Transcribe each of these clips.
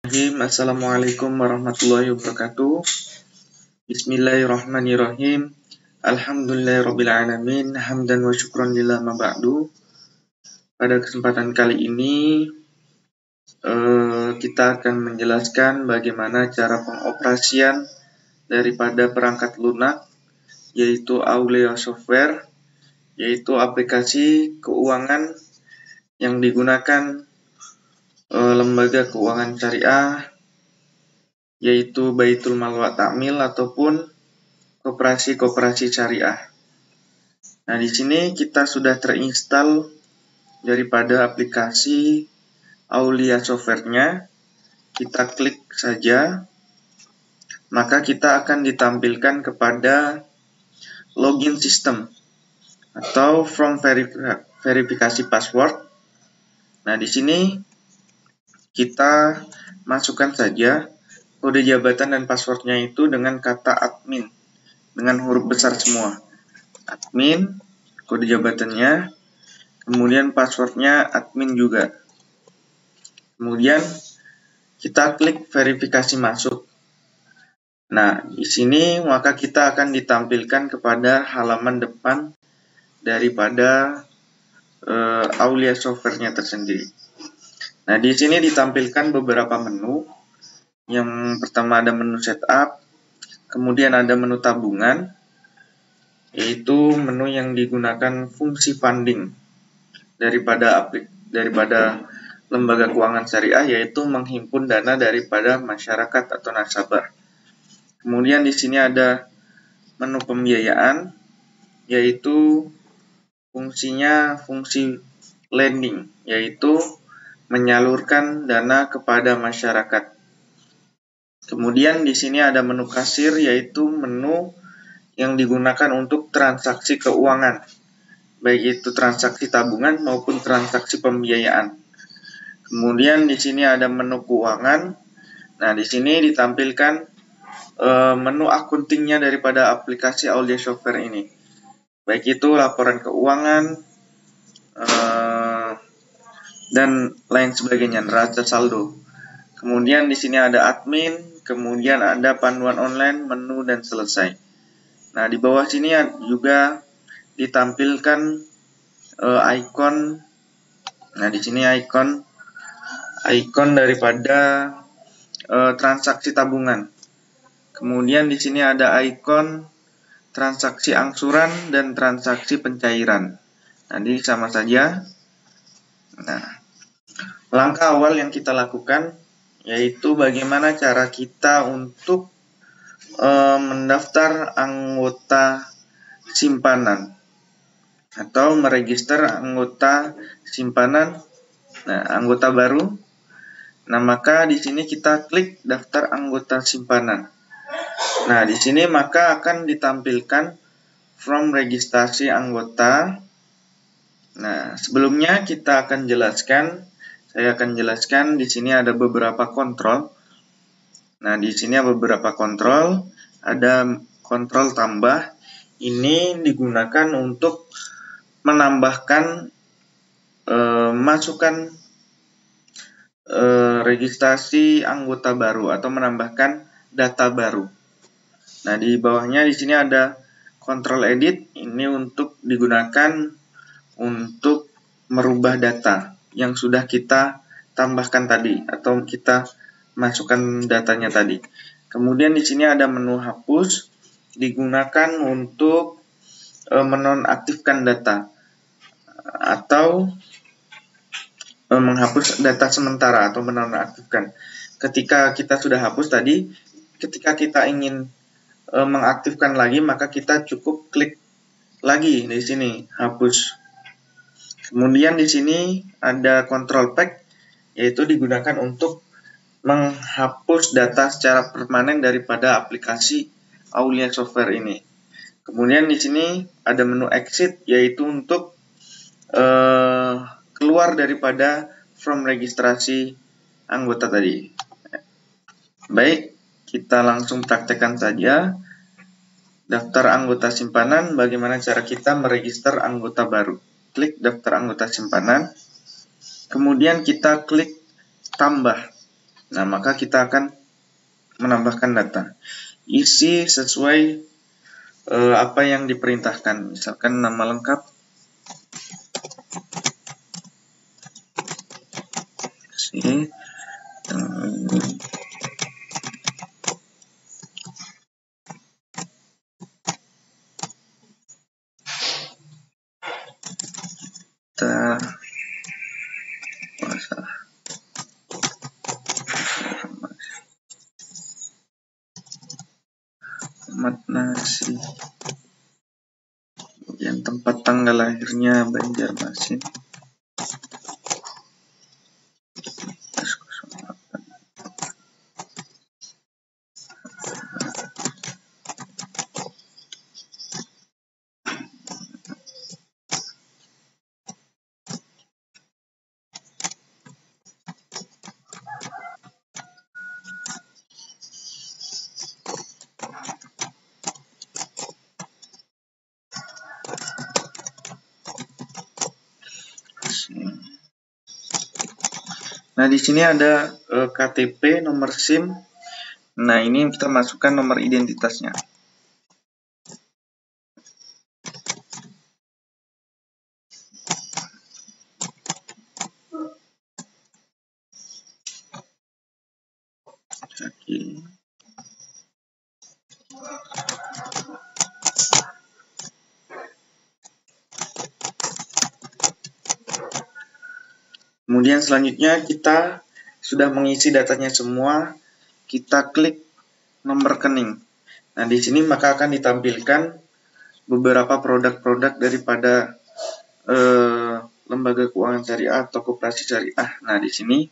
Assalamualaikum warahmatullahi wabarakatuh. Bismillahirrahmanirrahim. Alhamdulillahirrabbilalamin. Hamdan wa syukran lillah ma ba'du. Pada kesempatan kali ini kita akan menjelaskan bagaimana cara pengoperasian daripada perangkat lunak, yaitu Aulia Software, yaitu aplikasi keuangan yang digunakan lembaga keuangan syariah, yaitu Baitul Mal wa Ta'mil ataupun koperasi-koperasi syariah. Nah, di sini kita sudah terinstall daripada aplikasi Aulia Software-nya. Kita klik saja, maka kita akan ditampilkan kepada login system atau from verifikasi password. Nah, di sini kita masukkan saja kode jabatan dan passwordnya itu dengan kata admin, dengan huruf besar semua. Admin, kode jabatannya, kemudian passwordnya admin juga. Kemudian kita klik verifikasi masuk. Nah, di sini maka kita akan ditampilkan kepada halaman depan daripada Aulia Software-nya tersendiri. Nah, di sini ditampilkan beberapa menu. Yang pertama ada menu setup, kemudian ada menu tabungan, yaitu menu yang digunakan fungsi funding daripada lembaga keuangan syariah, yaitu menghimpun dana daripada masyarakat atau nasabah. Kemudian di sini ada menu pembiayaan, yaitu fungsinya fungsi lending, yaitu menyalurkan dana kepada masyarakat. Kemudian di sini ada menu kasir, yaitu menu yang digunakan untuk transaksi keuangan, baik itu transaksi tabungan maupun transaksi pembiayaan. Kemudian di sini ada menu keuangan. Nah, di sini ditampilkan menu akuntingnya daripada aplikasi Aulia Software ini, baik itu laporan keuangan dan lain sebagainya, neraca saldo. Kemudian di sini ada admin, kemudian ada panduan online, menu, dan selesai. Nah, di bawah sini juga ditampilkan icon. Nah, di sini icon daripada transaksi tabungan. Kemudian di sini ada icon transaksi angsuran dan transaksi pencairan. Nah, ini sama saja. Nah, langkah awal yang kita lakukan yaitu bagaimana cara kita untuk mendaftar anggota simpanan atau meregister anggota simpanan, anggota baru. Nah, maka di sini kita klik daftar anggota simpanan. Nah, di sini maka akan ditampilkan from registrasi anggota. Nah, sebelumnya saya akan jelaskan di sini ada beberapa kontrol. Nah, di sini ada beberapa kontrol, ada kontrol tambah. Ini digunakan untuk menambahkan masukan registrasi anggota baru atau menambahkan data baru. Nah, di bawahnya di sini ada kontrol edit. Ini untuk digunakan untuk merubah data yang sudah kita tambahkan tadi atau kita masukkan datanya tadi. Kemudian di sini ada menu hapus, digunakan untuk menonaktifkan data atau menghapus data sementara atau menonaktifkan. Ketika kita sudah hapus tadi, ketika kita ingin mengaktifkan lagi, maka kita cukup klik lagi di sini hapus. Kemudian di sini ada control pack, yaitu digunakan untuk menghapus data secara permanen daripada aplikasi Aulia Software ini. Kemudian di sini ada menu exit, yaitu untuk keluar daripada from registrasi anggota tadi. Baik, kita langsung praktekkan saja. Daftar anggota simpanan, bagaimana cara kita meregister anggota baru. Klik daftar anggota simpanan, kemudian kita klik tambah. Nah, maka kita akan menambahkan data. Isi sesuai apa yang diperintahkan. Misalkan nama lengkap, Muhammad Nasi, kemudian tempat tanggal lahirnya Banjarmasin, Nah, di sini ada KTP, nomor SIM. Nah, ini kita masukkan nomor identitasnya. Oke. Kemudian selanjutnya kita sudah mengisi datanya semua, kita klik nomor rekening. Nah, di sini maka akan ditampilkan beberapa produk-produk daripada lembaga keuangan syariah atau koperasi syariah. Nah, di sini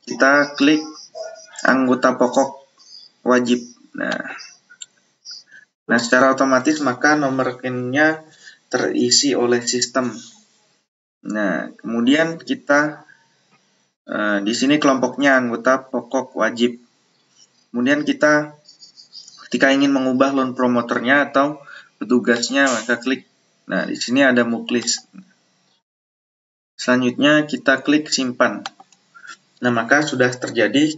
kita klik anggota pokok wajib. Nah, secara otomatis maka nomor rekeningnya terisi oleh sistem. Nah, kemudian kita di sini kelompoknya anggota pokok wajib. Kemudian kita ketika ingin mengubah loan promotornya atau petugasnya maka klik. Nah, di sini ada muklis. Selanjutnya kita klik simpan. Nah, maka sudah terjadi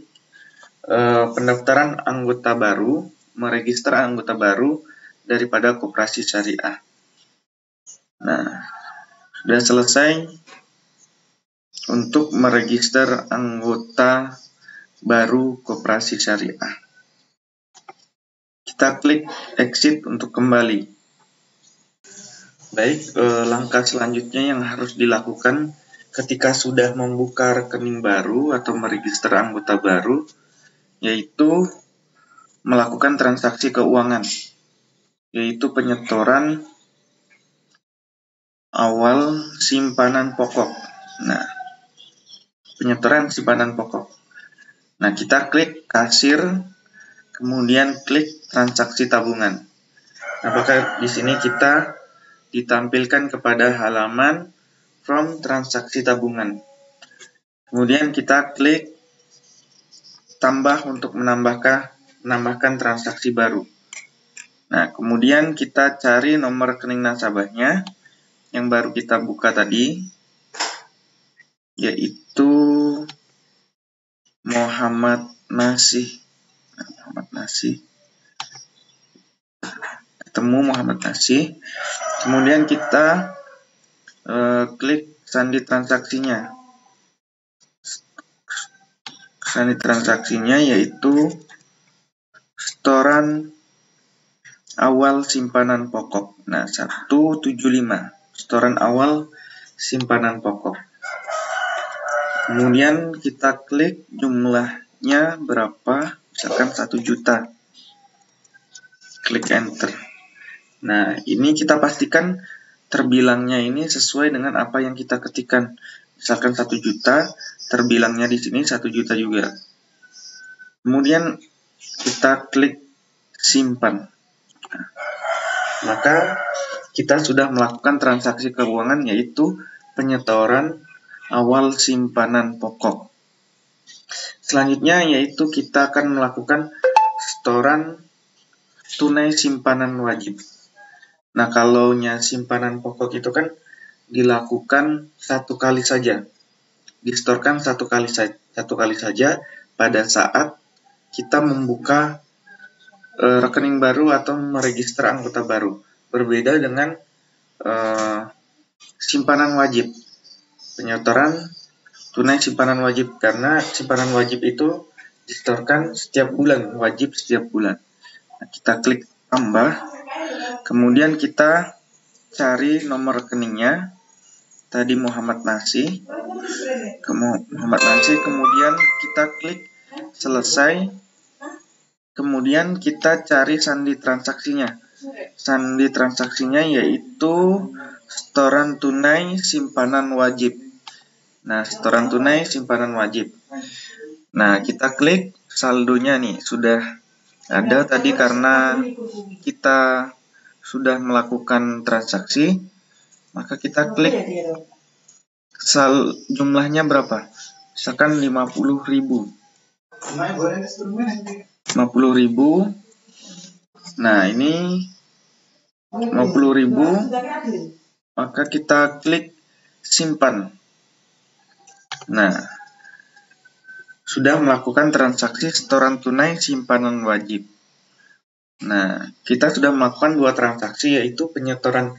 pendaftaran anggota baru, meregister anggota baru daripada koperasi syariah. Nah, sudah selesai untuk meregister anggota baru koperasi syariah. Kita klik exit untuk kembali. Baik, langkah selanjutnya yang harus dilakukan ketika sudah membuka rekening baru atau meregister anggota baru, yaitu melakukan transaksi keuangan, yaitu penyetoran awal simpanan pokok. Nah, penyetoran simpanan pokok. Nah, kita klik kasir, kemudian klik transaksi tabungan. Nah, maka di sini kita ditampilkan kepada halaman from transaksi tabungan. Kemudian kita klik tambah untuk menambahkan transaksi baru. Nah, kemudian kita cari nomor rekening nasabahnya yang baru kita buka tadi, yaitu Muhammad Nasi. Ketemu Muhammad Nasi. Kemudian kita klik sandi transaksinya. Sandi transaksinya yaitu setoran awal simpanan pokok. Nah, 175. Setoran awal simpanan pokok. Kemudian kita klik jumlahnya berapa, misalkan 1 juta. Klik enter. Nah, ini kita pastikan terbilangnya ini sesuai dengan apa yang kita ketikkan. Misalkan 1 juta, terbilangnya di sini 1 juta juga. Kemudian kita klik simpan. Nah, maka kita sudah melakukan transaksi keuangan yaitu penyetoran awal simpanan pokok. Selanjutnya yaitu kita akan melakukan setoran tunai simpanan wajib. Nah, kalau simpanan pokok itu kan dilakukan satu kali saja, disetorkan satu kali saja pada saat kita membuka rekening baru atau meregister anggota baru. Berbeda dengan simpanan wajib. Penyetoran tunai simpanan wajib, karena simpanan wajib itu disetorkan setiap bulan, wajib setiap bulan. Nah, kita klik tambah, kemudian kita cari nomor rekeningnya. Tadi Muhammad Nasi, kemudian kita klik selesai, kemudian kita cari sandi transaksinya. Sandi transaksinya yaitu setoran tunai simpanan wajib. Nah, setoran tunai simpanan wajib. Nah, kita klik saldonya nih, sudah ada tadi karena kita sudah melakukan transaksi, maka kita klik jumlahnya berapa? Misalkan 50.000. 50.000. Nah, ini 50.000, maka kita klik simpan. Nah, sudah melakukan transaksi setoran tunai simpanan wajib. Nah, kita sudah melakukan 2 transaksi, yaitu penyetoran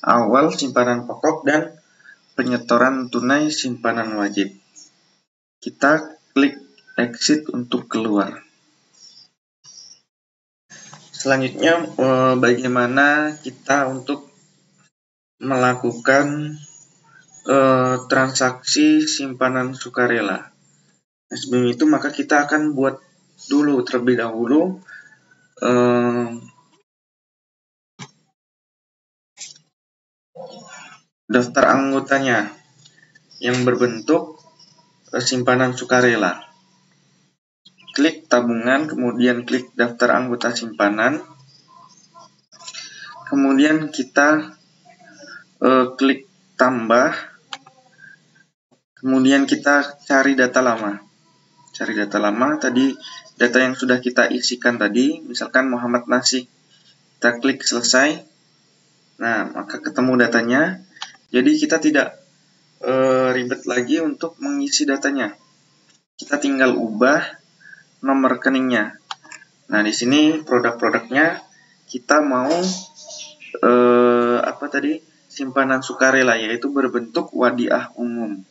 awal simpanan pokok dan penyetoran tunai simpanan wajib. Kita klik exit untuk keluar. Selanjutnya, bagaimana kita untuk melakukan transaksi simpanan sukarela. Nah, sebelum itu maka kita akan buat dulu terlebih dahulu daftar anggotanya yang berbentuk simpanan sukarela. Klik tabungan, kemudian klik daftar anggota simpanan, kemudian kita klik tambah, kemudian kita cari data lama. Cari data lama, tadi data yang sudah kita isikan tadi, misalkan Muhammad Nasi. Kita klik selesai. Nah, maka ketemu datanya. Jadi kita tidak ribet lagi untuk mengisi datanya. Kita tinggal ubah nomor rekeningnya. Nah, di sini produk-produknya kita mau simpanan sukarela, yaitu berbentuk wadiah umum.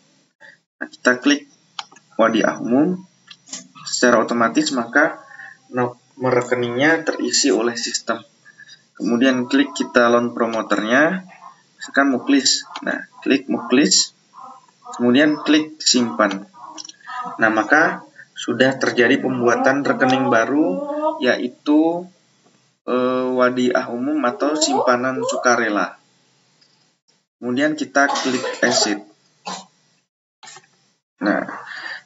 Nah, kita klik wadiah umum. Secara otomatis maka nomor rekeningnya terisi oleh sistem. Kemudian klik kita loan promoternya, misalkan Muklis. Nah, klik Muklis, kemudian klik simpan. Nah, maka sudah terjadi pembuatan rekening baru, yaitu wadiah umum atau simpanan sukarela. Kemudian kita klik exit. Nah,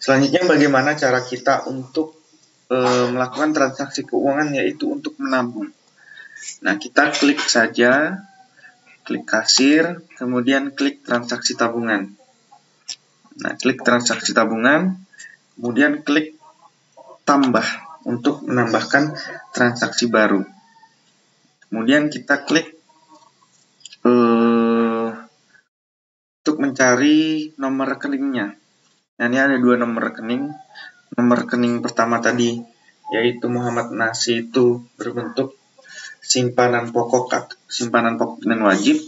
selanjutnya bagaimana cara kita untuk melakukan transaksi keuangan, yaitu untuk menabung. Nah, kita klik saja, klik kasir, kemudian klik transaksi tabungan. Nah, klik transaksi tabungan, kemudian klik tambah untuk menambahkan transaksi baru. Kemudian kita klik untuk mencari nomor rekeningnya. Nah, ini ada 2 nomor rekening. Nomor rekening pertama tadi, yaitu Muhammad Nasi, itu berbentuk simpanan pokok dan wajib.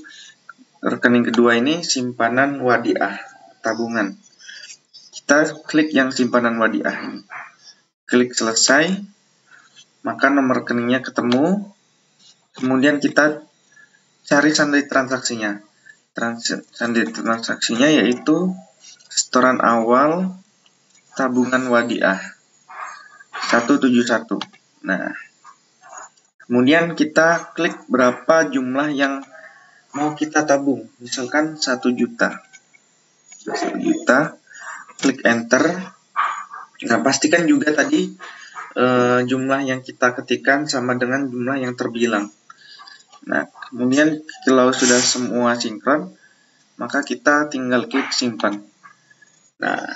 Rekening kedua ini simpanan wadiah tabungan. Kita klik yang simpanan wadiah ini. Klik selesai, maka nomor rekeningnya ketemu. Kemudian kita cari sandi transaksinya. Sandi transaksinya yaitu setoran awal tabungan wadiah 171. Nah, kemudian kita klik berapa jumlah yang mau kita tabung. Misalkan 1 juta. 1 juta, klik enter. Nah, pastikan juga tadi jumlah yang kita ketikkan sama dengan jumlah yang terbilang. Nah, kemudian kalau sudah semua sinkron, maka kita tinggal klik simpan. Nah,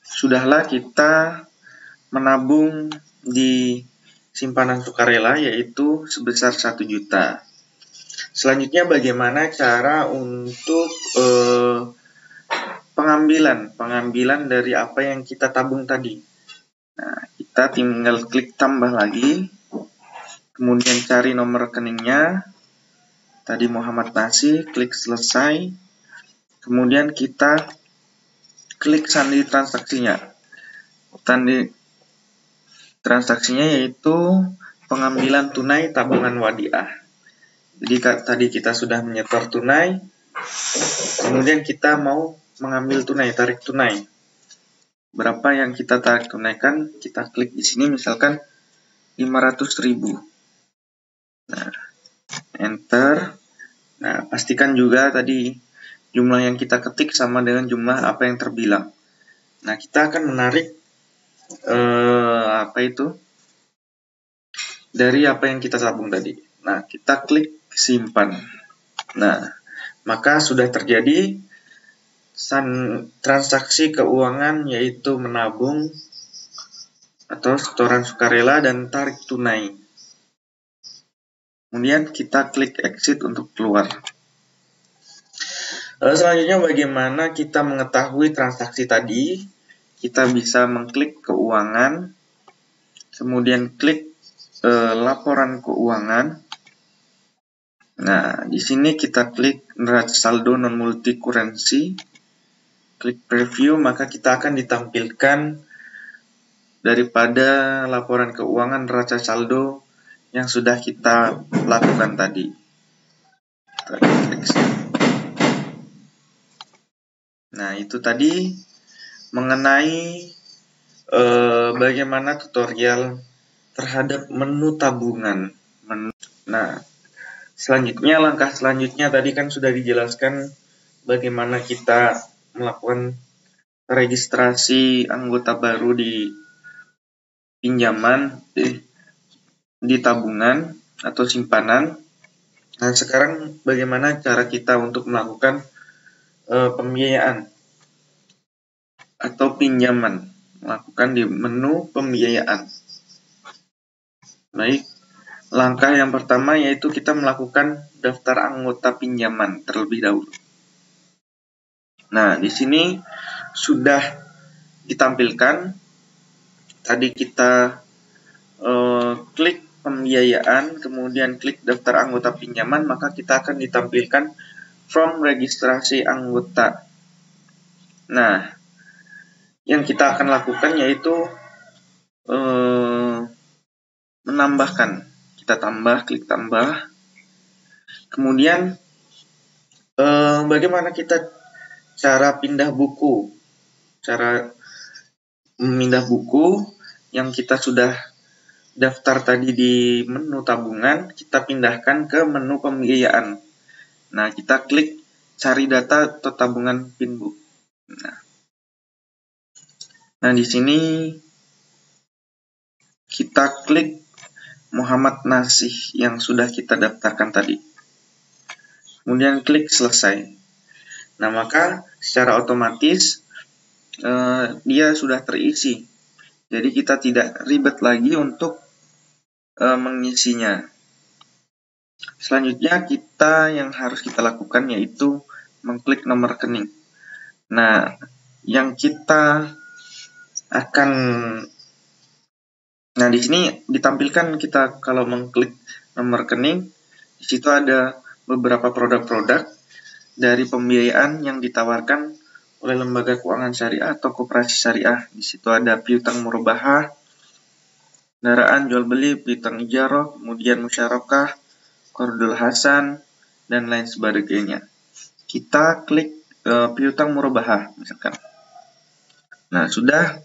sudahlah kita menabung di simpanan sukarela, yaitu sebesar 1 juta. Selanjutnya bagaimana cara untuk pengambilan dari apa yang kita tabung tadi. Nah, kita tinggal klik tambah lagi, kemudian cari nomor rekeningnya. Tadi Muhammad Nasi, klik selesai. Kemudian kita klik sandi transaksinya. Sandi transaksinya yaitu pengambilan tunai tabungan Wadiah. Jadi tadi kita sudah menyetor tunai, kemudian kita mau mengambil tunai, tarik tunai. Berapa yang kita tarik tunaikan, kita klik di sini misalkan 500.000. Nah, enter. Nah, pastikan juga tadi jumlah yang kita ketik sama dengan jumlah apa yang terbilang. Nah, kita akan menarik dari apa yang kita tabung tadi. Nah, kita klik simpan. Nah, maka sudah terjadi transaksi keuangan yaitu menabung atau setoran sukarela dan tarik tunai. Kemudian kita klik exit untuk keluar. Selanjutnya bagaimana kita mengetahui transaksi tadi? Kita bisa mengklik keuangan, kemudian klik laporan keuangan. Nah, di sini kita klik neraca saldo non multi currency, klik preview, maka kita akan ditampilkan daripada laporan keuangan neraca saldo yang sudah kita lakukan tadi. Nah, itu tadi mengenai bagaimana tutorial terhadap menu tabungan. Nah, selanjutnya, langkah selanjutnya tadi kan sudah dijelaskan bagaimana kita melakukan registrasi anggota baru di pinjaman, di tabungan atau simpanan. Nah, sekarang bagaimana cara kita untuk melakukan pembiayaan atau pinjaman, melakukan di menu pembiayaan. Baik, langkah yang pertama yaitu kita melakukan daftar anggota pinjaman terlebih dahulu. Nah, di sini sudah ditampilkan. Tadi kita klik pembiayaan, kemudian klik daftar anggota pinjaman, maka kita akan ditampilkan form registrasi anggota. Nah, yang kita akan lakukan yaitu menambahkan. Kita klik tambah. Kemudian bagaimana kita cara pindah buku? Cara memindah buku yang kita sudah daftar tadi di menu tabungan, kita pindahkan ke menu pembiayaan. Nah, kita klik cari data atau tabungan pinbook. Nah, di sini kita klik Muhammad Nasih yang sudah kita daftarkan tadi. Kemudian klik selesai. Nah, maka secara otomatis dia sudah terisi. Jadi kita tidak ribet lagi untuk mengisinya. Selanjutnya yang harus kita lakukan yaitu mengklik nomor rekening. Nah, yang kita akan di sini ditampilkan kita kalau mengklik nomor rekening, di situ ada beberapa produk-produk dari pembiayaan yang ditawarkan oleh lembaga keuangan syariah atau koperasi syariah. Di situ ada piutang murabahah, kendaraan jual beli, piutang ijarah, kemudian musyarakah, qardul hasan, dan lain sebagainya. Kita klik piutang murabahah misalkan. Nah, sudah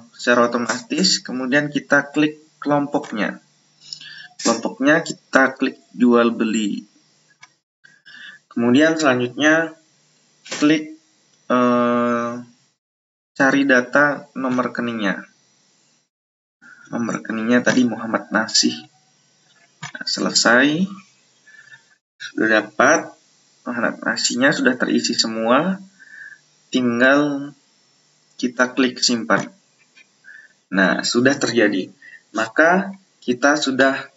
secara otomatis, kemudian kita klik kelompoknya. Kelompoknya kita klik jual beli. Kemudian selanjutnya klik cari data nomor rekeningnya. Nomor rekeningnya tadi Muhammad Nasih. Nah, selesai. Sudah dapat. Muhammad Nasihnya sudah terisi semua. Tinggal kita klik simpan. Nah, sudah terjadi. Maka kita sudah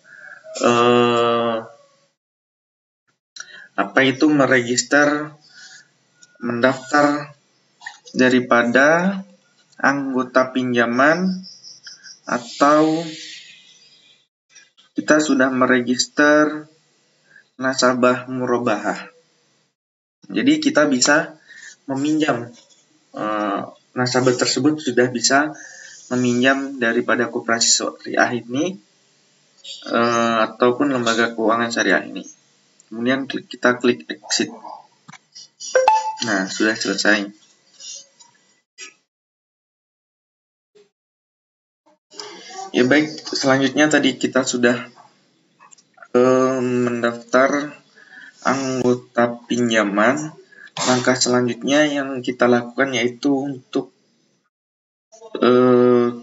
meregister mendaftar daripada anggota pinjaman atau kita sudah meregister nasabah murabahah. Jadi kita bisa meminjam nasabah tersebut sudah bisa meminjam daripada koperasi syariah ini ataupun lembaga keuangan syariah ini. Kemudian kita klik exit. Nah, sudah selesai. Ya baik, selanjutnya tadi kita sudah mendaftar anggota pinjaman. Langkah selanjutnya yang kita lakukan yaitu untuk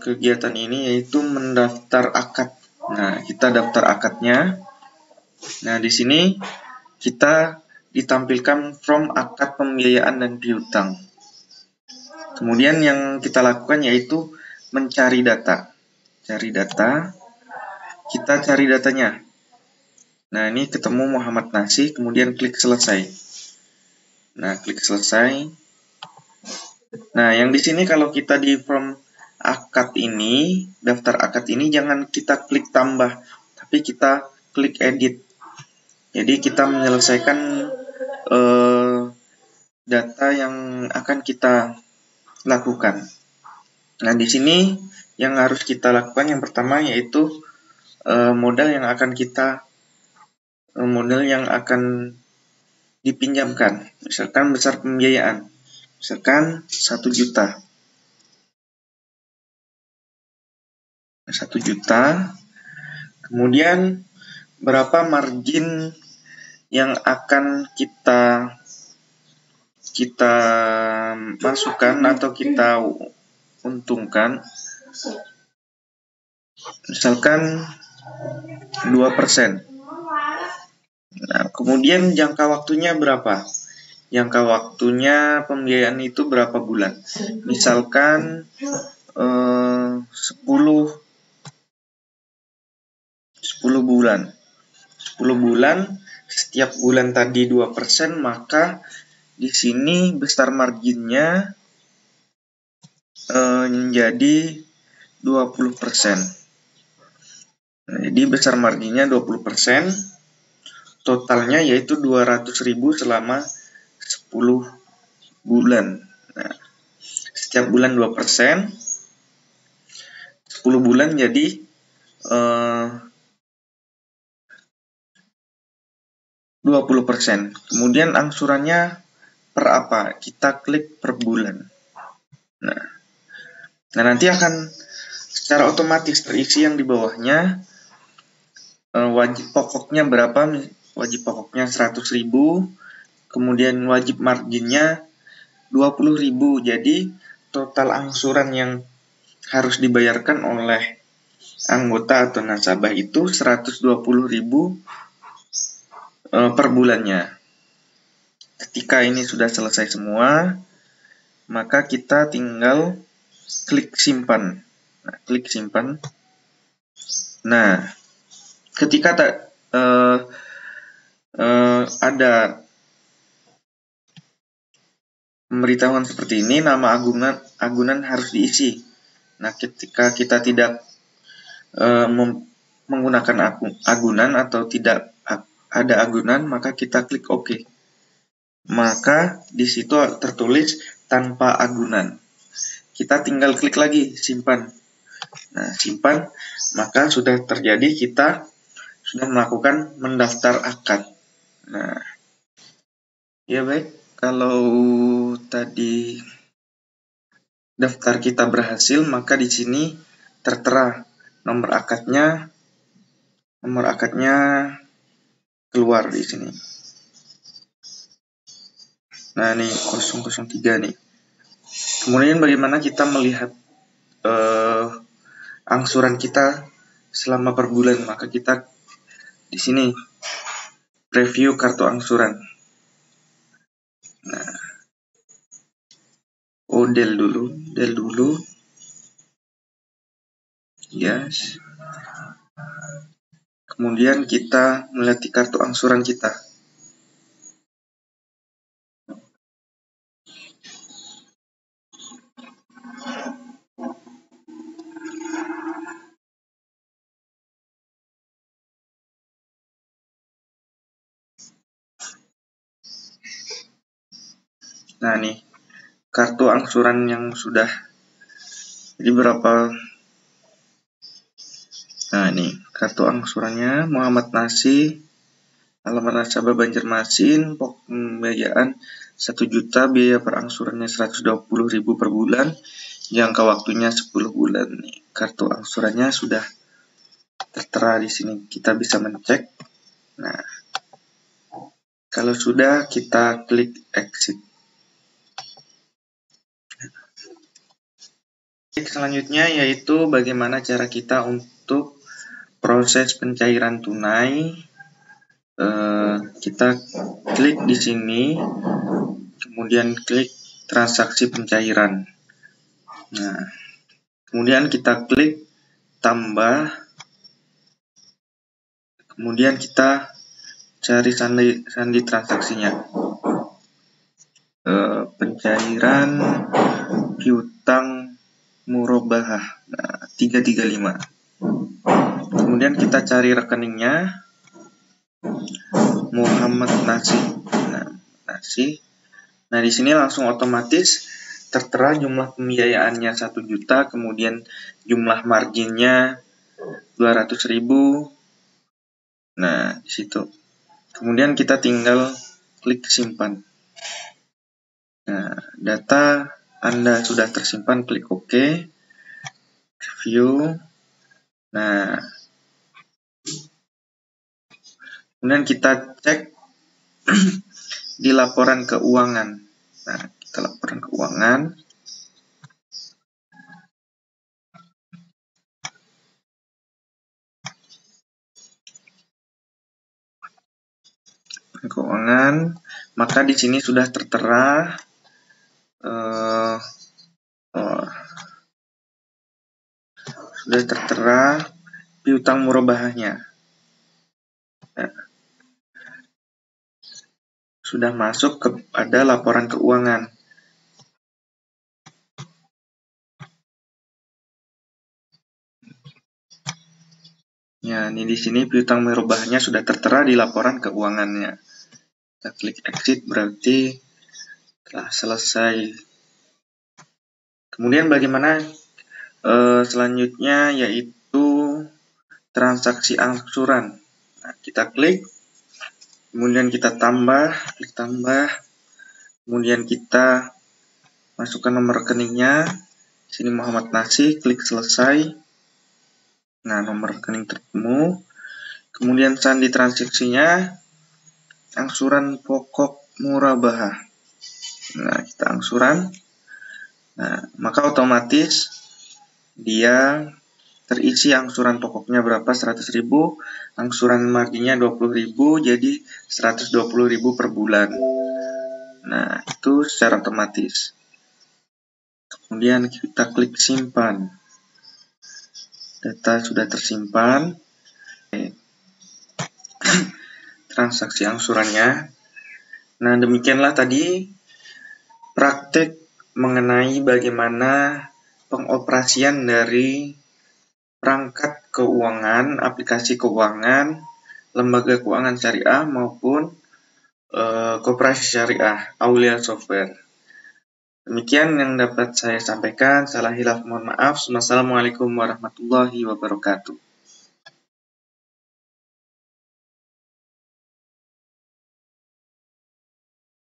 kegiatan ini yaitu mendaftar akad. Nah, kita daftar akadnya. Nah, di sini kita ditampilkan form akad pembiayaan dan piutang. Kemudian yang kita lakukan yaitu mencari data. Cari data, kita cari datanya. Nah, ini ketemu Muhammad Nasi, kemudian klik selesai. Nah, klik selesai. Nah, yang di sini kalau kita di form akad ini, daftar akad ini jangan kita klik tambah, tapi kita klik edit. Jadi kita menyelesaikan data yang akan kita lakukan. Nah, di sini yang harus kita lakukan yang pertama yaitu modal yang akan dipinjamkan. Misalkan besar pembiayaan. Misalkan 1 juta. 1 juta. Kemudian berapa margin yang akan kita masukkan atau kita untungkan. Misalkan 2%. Nah, kemudian jangka waktunya berapa? Jangka waktunya pembiayaan itu berapa bulan? Misalkan 10 bulan. 10 bulan, setiap bulan tadi 2%, maka di sini besar marginnya menjadi 20%. Nah, jadi besar marginnya 20%. Totalnya yaitu 200.000 selama 10 bulan. Nah, setiap bulan 2%, 10 bulan jadi 20%. Kemudian angsurannya per apa? Kita klik per bulan. Nah, nanti akan secara otomatis terisi yang di bawahnya. Wajib pokoknya berapa? Wajib pokoknya 100.000. Kemudian wajib marginnya 20.000. Jadi total angsuran yang harus dibayarkan oleh anggota atau nasabah itu 120.000 per bulannya. Ketika ini sudah selesai semua, maka kita tinggal klik simpan. Nah, klik simpan. Nah, ketika ada pemberitahuan seperti ini, nama agunan harus diisi. Nah, ketika kita tidak menggunakan agunan atau tidak ada agunan, maka kita klik OK. Maka di situ tertulis tanpa agunan. Kita tinggal klik lagi simpan. Nah, simpan, maka sudah terjadi kita sudah melakukan mendaftar akad. Nah, ya baik, kalau tadi daftar kita berhasil, maka di sini tertera nomor akadnya keluar di sini. Nah, ini 003 nih. Kemudian bagaimana kita melihat angsuran kita selama per bulan? Maka kita di sini preview kartu angsuran. Nah, del dulu. Yes. Kemudian kita melihat di kartu angsuran kita. Nah nih, kartu angsuran yang sudah, jadi berapa. Nah ini kartu angsurannya, Muhammad Nasih, alamat nasabah Banjarmasin, pembiayaan 1 juta, biaya per angsurannya 120.000 per bulan, jangka waktunya 10 bulan. Nih, kartu angsurannya sudah tertera di sini, kita bisa mencek. Nah, kalau sudah, kita klik exit. Selanjutnya yaitu bagaimana cara kita untuk proses pencairan tunai. Kita klik di sini, kemudian klik transaksi pencairan. Nah, kemudian kita klik tambah, kemudian kita cari sandi transaksinya. Pencairan piutang murabahah, nah, 335. Kemudian kita cari rekeningnya, Muhammad Nasih. Nah, di sini langsung otomatis tertera jumlah pembiayaannya 1 juta, kemudian jumlah marginnya 200.000. Nah, di situ. Kemudian kita tinggal klik simpan. Nah, data Anda sudah tersimpan, klik OK. Review. Nah, kemudian kita cek di laporan keuangan. Nah, kita laporan keuangan. Maka di sini sudah tertera piutang murabahahnya. Nah, sudah masuk kepada laporan keuangan. Ya, ini di sini piutang murabahahnya sudah tertera di laporan keuangannya. Kita klik exit, berarti telah selesai. Kemudian bagaimana selanjutnya, yaitu transaksi angsuran. Nah, kita klik, kemudian kita klik tambah, kemudian kita masukkan nomor rekeningnya. Sini Muhammad Nasih, klik selesai. Nah, nomor rekening tertemu. Kemudian sandi transaksinya, angsuran pokok murabahah. Nah, kita angsuran. Nah, maka otomatis dia terisi angsuran pokoknya berapa, 100.000, angsuran marginnya 20.000, jadi 120.000 per bulan. Nah, itu secara otomatis. Kemudian kita klik simpan. Data sudah tersimpan. Transaksi angsurannya. Nah, demikianlah tadi praktek mengenai bagaimana pengoperasian dari perangkat keuangan, aplikasi keuangan, lembaga keuangan syariah maupun koperasi syariah, Aulia Software. Demikian yang dapat saya sampaikan. Salah hilaf mohon maaf. Wassalamualaikum warahmatullahi wabarakatuh.